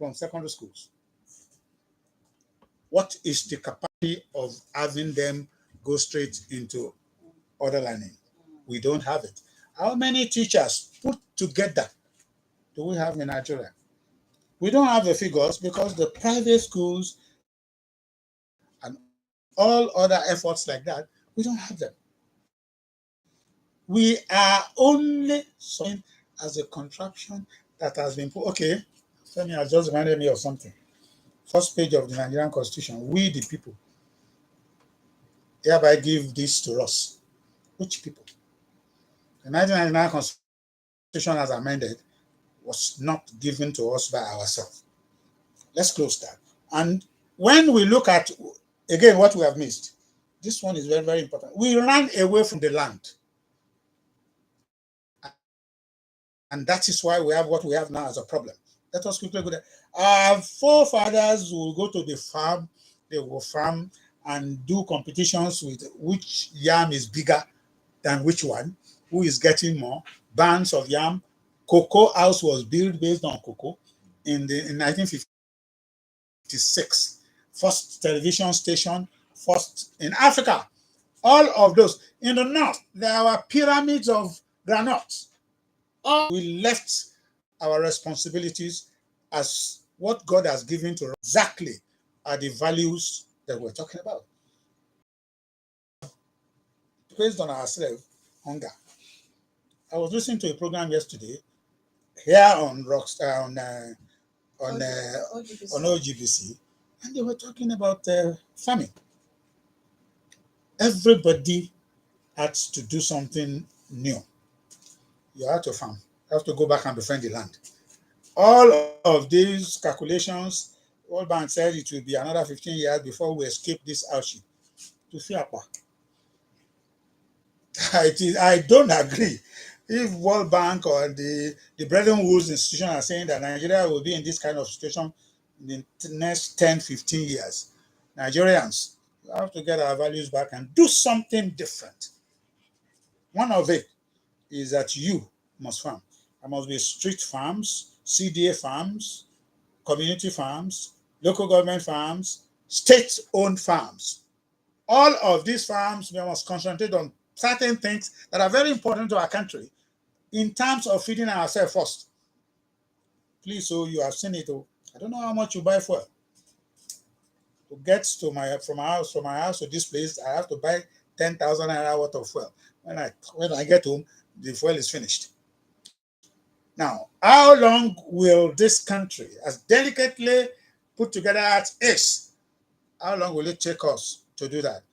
from secondary schools. What is the capacity of having them go straight into other learning? We don't have it. How many teachers put together do we have in Nigeria? We don't have the figures because the private schools and all other efforts like that, we don't have them. We are only seen as a contraption that has been put. Okay, Femi has just reminded me of something. First page of the Nigerian Constitution, we the people hereby give this to us. Which people? The 1999 Constitution as amended was not given to us by ourselves. Let's close that. And when we look at, again, what we have missed, this one is very, very important. We ran away from the land. And that is why we have what we have now as a problem. Let us quickly go there. Our forefathers will go to the farm, they will farm and do competitions with which yam is bigger than which one, who is getting more, bands of yam. Cocoa house was built based on cocoa in 1956. First television station, first in Africa. All of those. In the north, there were pyramids of granite. We left our responsibilities as what God has given to us exactly are the values that we're talking about. Based on ourselves, hunger. I was listening to a program yesterday here on Rockstar on OGBC, and they were talking about farming. Everybody had to do something new. You have to farm. You have to go back and befriend the land. All of these calculations, World Bank said it will be another 15 years before we escape this hardship. To Fiapa. I don't agree. If World Bank or the Brethren Woods institution are saying that Nigeria will be in this kind of situation in the next 10, 15 years, Nigerians have to get our values back and do something different. One of it is that you must farm. There must be street farms, CDA farms, community farms, local government farms, state-owned farms. All of these farms, we must concentrate on certain things that are very important to our country in terms of feeding ourselves first. Please, so you have seen it. I don't know how much you buy fuel. To get to from my house to this place, I have to buy 10,000 naira worth of fuel. When I get home, the fuel is finished. Now, how long will this country, as delicately put together as is, how long will it take us to do that?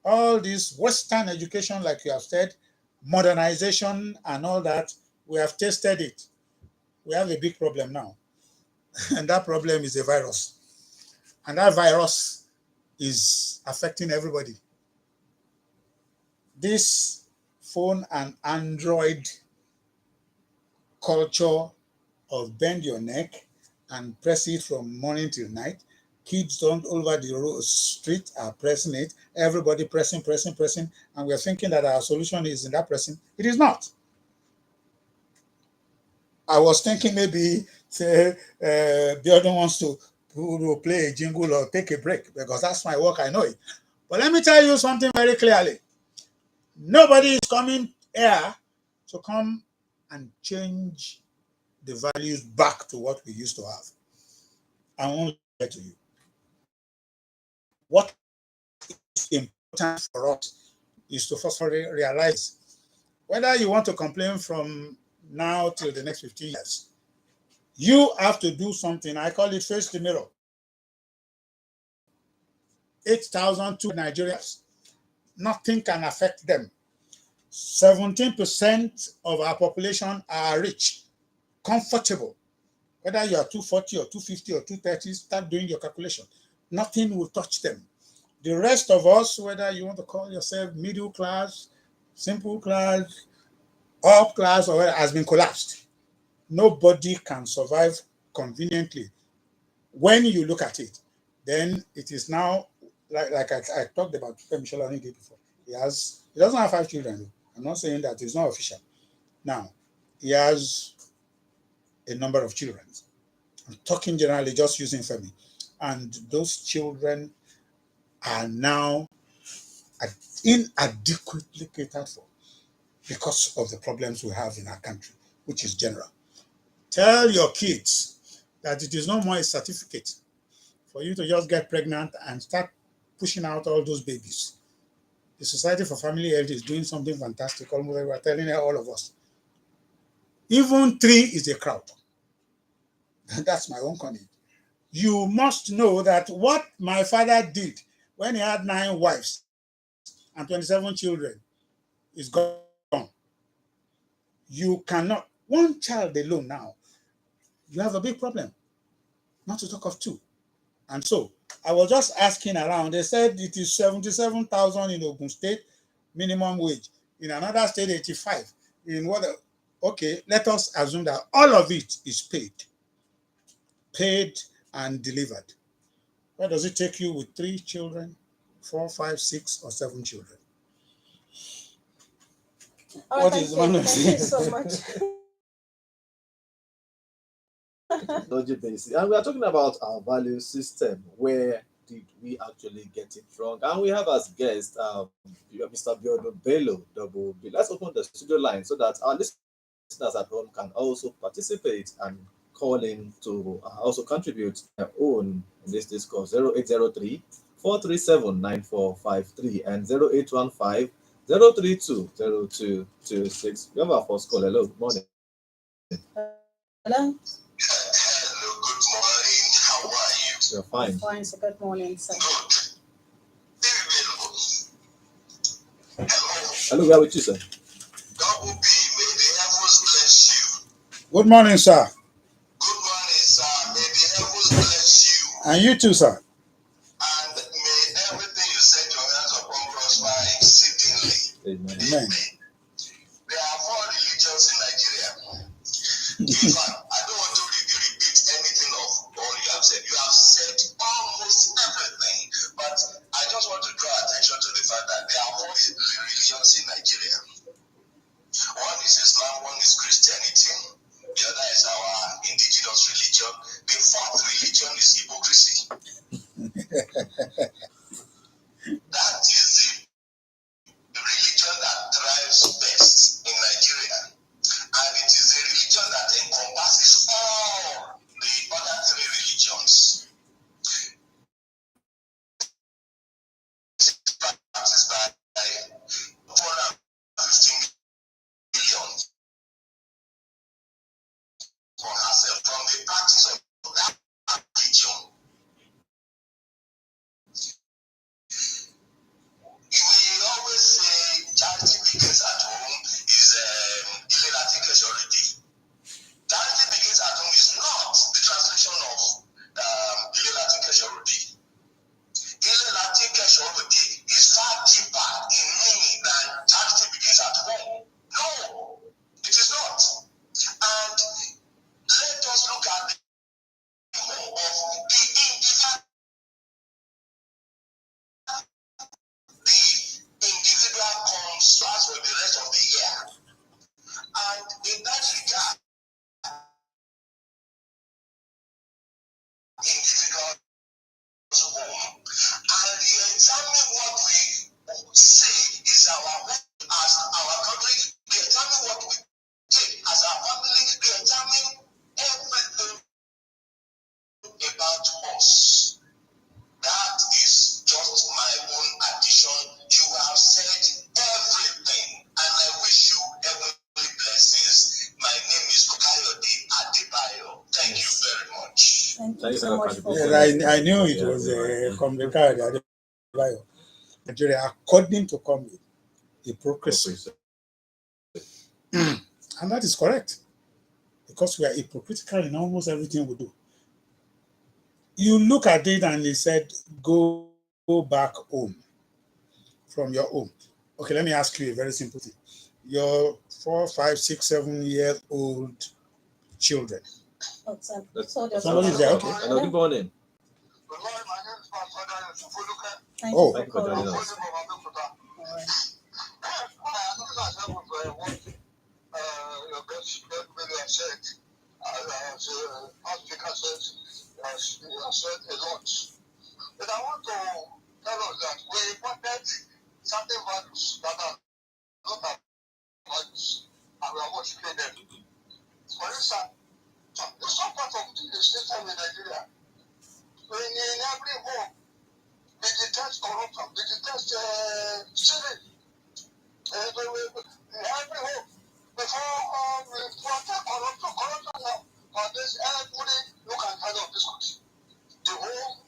All this Western education, like you have said, modernization and all that, we have tasted it. We have a big problem now. And that problem is a virus. And that virus is affecting everybody. This phone and Android culture of bend your neck and press it from morning till night. Kids all over the street are pressing it. Everybody pressing, and we're thinking that our solution is in that pressing. It is not. I was thinking maybe say Biodun wants to play a jingle or take a break because that's my work. I know it. But let me tell you something very clearly. Nobody is coming here to come and change the values back to what we used to have. I won't lie to you. What is important for us is to first realize whether you want to complain from now till the next 15 years, you have to do something. I call it face the mirror. 8,002 Nigerians, nothing can affect them. 17% of our population are rich, comfortable. Whether you are 240 or 250 or 230, start doing your calculation. Nothing will touch them. The rest of us, whether you want to call yourself middle class, simple class, up class, or whatever, has been collapsed. Nobody can survive conveniently. When you look at it, then it is now, like I talked about Femi Solanike before. He doesn't have 5 children. I'm not saying that it's not official. Now, he has a number of children. I'm talking generally, just using Femi. And those children are now inadequately catered for because of the problems we have in our country, which is general. Tell your kids that it is no more a certificate for you to just get pregnant and start pushing out all those babies. The Society for Family Health is doing something fantastic, almost like we're telling all of us. Even three is a crowd. That's my own comment. You must know that what my father did when he had 9 wives and 27 children is gone. You cannot, one child alone now, you have a big problem, not to talk of 2. And so I was just asking around. They said it is 77,000 in Ogun State minimum wage. In another state, 85. In what? Okay, let us assume that all of it is paid and delivered. Where does it take you with 3 children, 4, 5, 6, or 7 children? Oh, What thank is you. one of Thank you so much. And we are talking about our value system. Where did we actually get it wrong? And we have as guest Mr. Biodo Bello, double B. Let's open the studio line so that our listeners at home can also participate and call in to also contribute their own in this discourse. 0803 437 9453 and 0815 032 0226. We have our first call. Hello, good morning. Hello. Hello, good morning. How are you? You're fine. Fine, so good morning, sir. Good. Hello, we are with you, sir. God will be. May the heavens bless you. Good morning, sir. Good morning, sir. May the heavens bless you. And you too, sir. And may everything you set your hands upon prosper exceedingly. Amen. Amen. There are 4 religions in Nigeria. In fact, I don't want to repeat anything of all you have said. You have said almost everything. But I just want to draw attention to the fact that there are 4 religions in Nigeria. One is Islam, one is Christianity, the other is our indigenous religion. The 4th religion is hypocrisy. That is the religion that thrives best in Nigeria. And it is a religion that encompasses all the other 3 religions. Practiced by 415 million for herself from the practice of that religion. We always say charity begins at home is Ilelati Keshoridi. Charity begins at home is not the translation of Ilelati Keshoridi. Ilelati Keshoridi is far deeper in meaning than charity begins at home. No, it is not. And let us look at the home of the individual. The individual comes last for the rest of the year. And in that regard, individual's home. And you examine what we say is our home as our country. We examine what we did as our family. We examine everything about us. That is just my own addition. You have said everything, and I wish you heavenly blessings. My name is Kayode Adebayo. Thank you very much. Thank you so much for Yes, I knew it was Comrade Adebayo. Nigeria, according to Comrade, hypocrisy. And that is correct. Because we are hypocritical in almost everything we do. You look at it and they said, go back home from your home. Okay, let me ask you a very simple thing. Your 4, 5, 6, 7-year-old children. Somebody is there, okay. Hello, good morning. Good morning, my name is Pastor Daniel Foluke. Thank Oh. you for Thank you for calling. joining I'm us. calling from Abeokuta. I know that level for what your guest really has said. our speaker said, said a lot. But I want to tell us that we wanted certain values that are not our values, and we are worshiping them. For instance, in some part of the system in Nigeria, in every home, we detect corruption, we detect stealing. In every home, before we protect corruption now, on this everybody look and kind of this country. The home,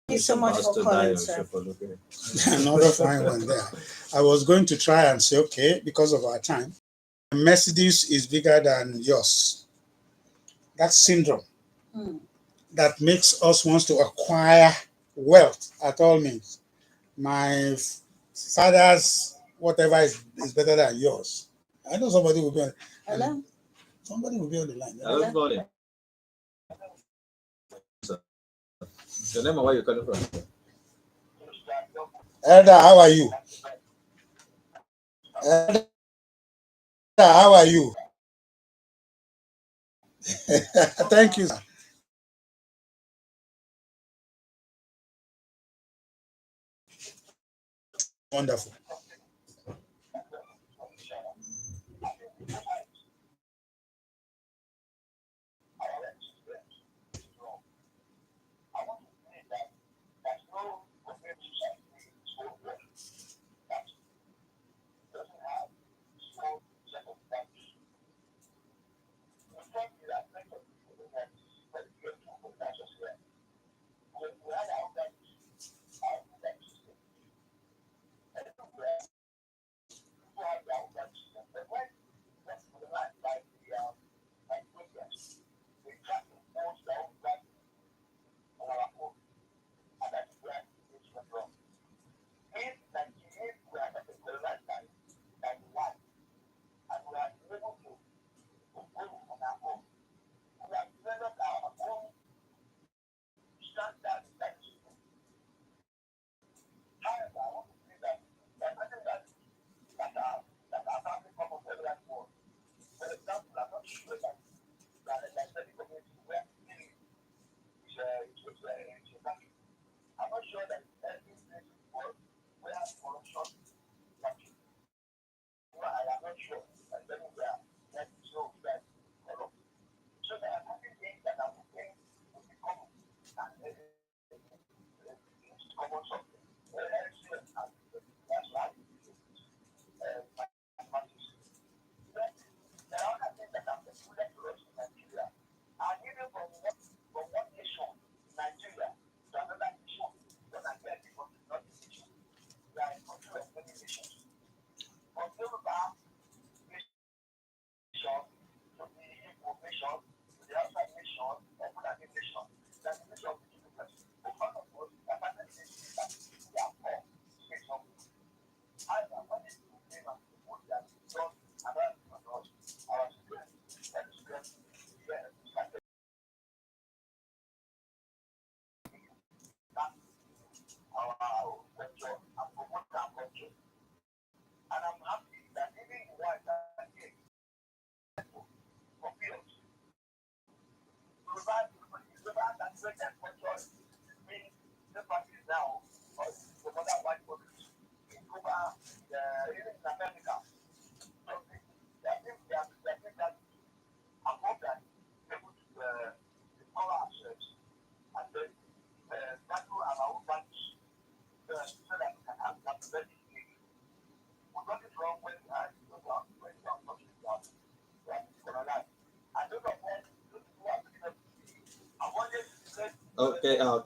Thank you so much for Pastor calling, Dayo sir. Shefoluke. Another fine one there. I was going to try and say, okay, because of our time, Mercedes is bigger than yours. That syndrome Hmm. that makes us want to acquire wealth at all means. My father's whatever is better than yours. I know somebody will be on, Hello? somebody will be on the line. Hello, good morning. Your name and where you're calling from? Elder, how are you? Elder, how are you? Thank you, sir. Wonderful.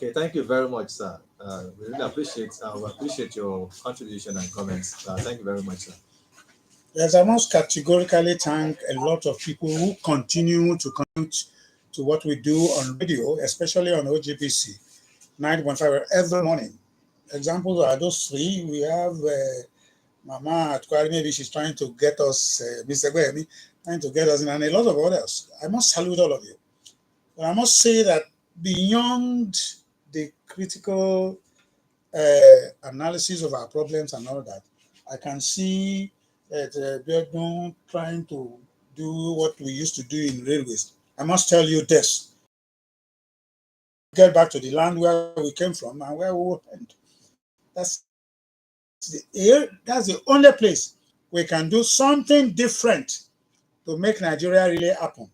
Okay. Thank you very much, sir. We really appreciate your contribution and comments. Thank you very much, sir. Yes, I must categorically thank a lot of people who continue to contribute to what we do on radio, especially on OGBC 9.5 every morning. Examples are those three. We have Mama at Kwari, maybe she's trying to get us, Mr. Gwemi, trying to get us in, and a lot of others. I must salute all of you. But I must say that beyond the critical analysis of our problems and all that, I can see that Biodun trying to do what we used to do in railways. I must tell you this. Get back to the land where we came from and where we went. That's the only place we can do something different to make Nigeria really happen.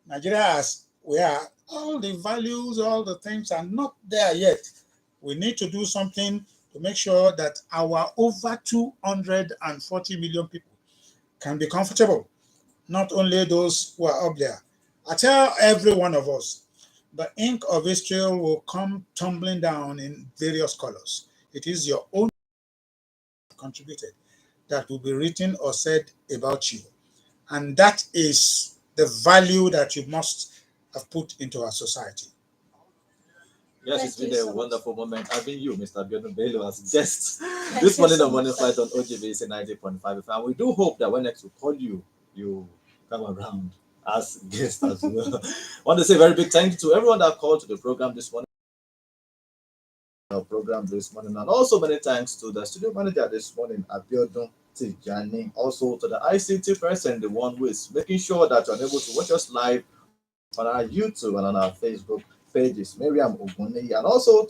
Nigeria, as we are, all the values, all the things are not there yet. We need to do something to make sure that our over 240 million people can be comfortable, not only those who are up there. I tell every one of us, the ink of history will come tumbling down in various colors. It is your own contributed that will be written or said about you. And that is the value that you must have put into our society. Yes, Thank it's been you a so much. wonderful moment having you, Mr. Biodun Bello, as guest Thank this you morning so on Morning much, Flight sir. on OGBC 90.5 FM. We do hope that when next we call you, you come around as guest as well. I want to say a very big thank you to everyone that called to the program this morning. And also many thanks to the studio manager this morning, Abiodun Tijani. Also to the ICT person, the one who is making sure that you're able to watch us live on our YouTube and on our Facebook pages, Miriam Ogunni, and also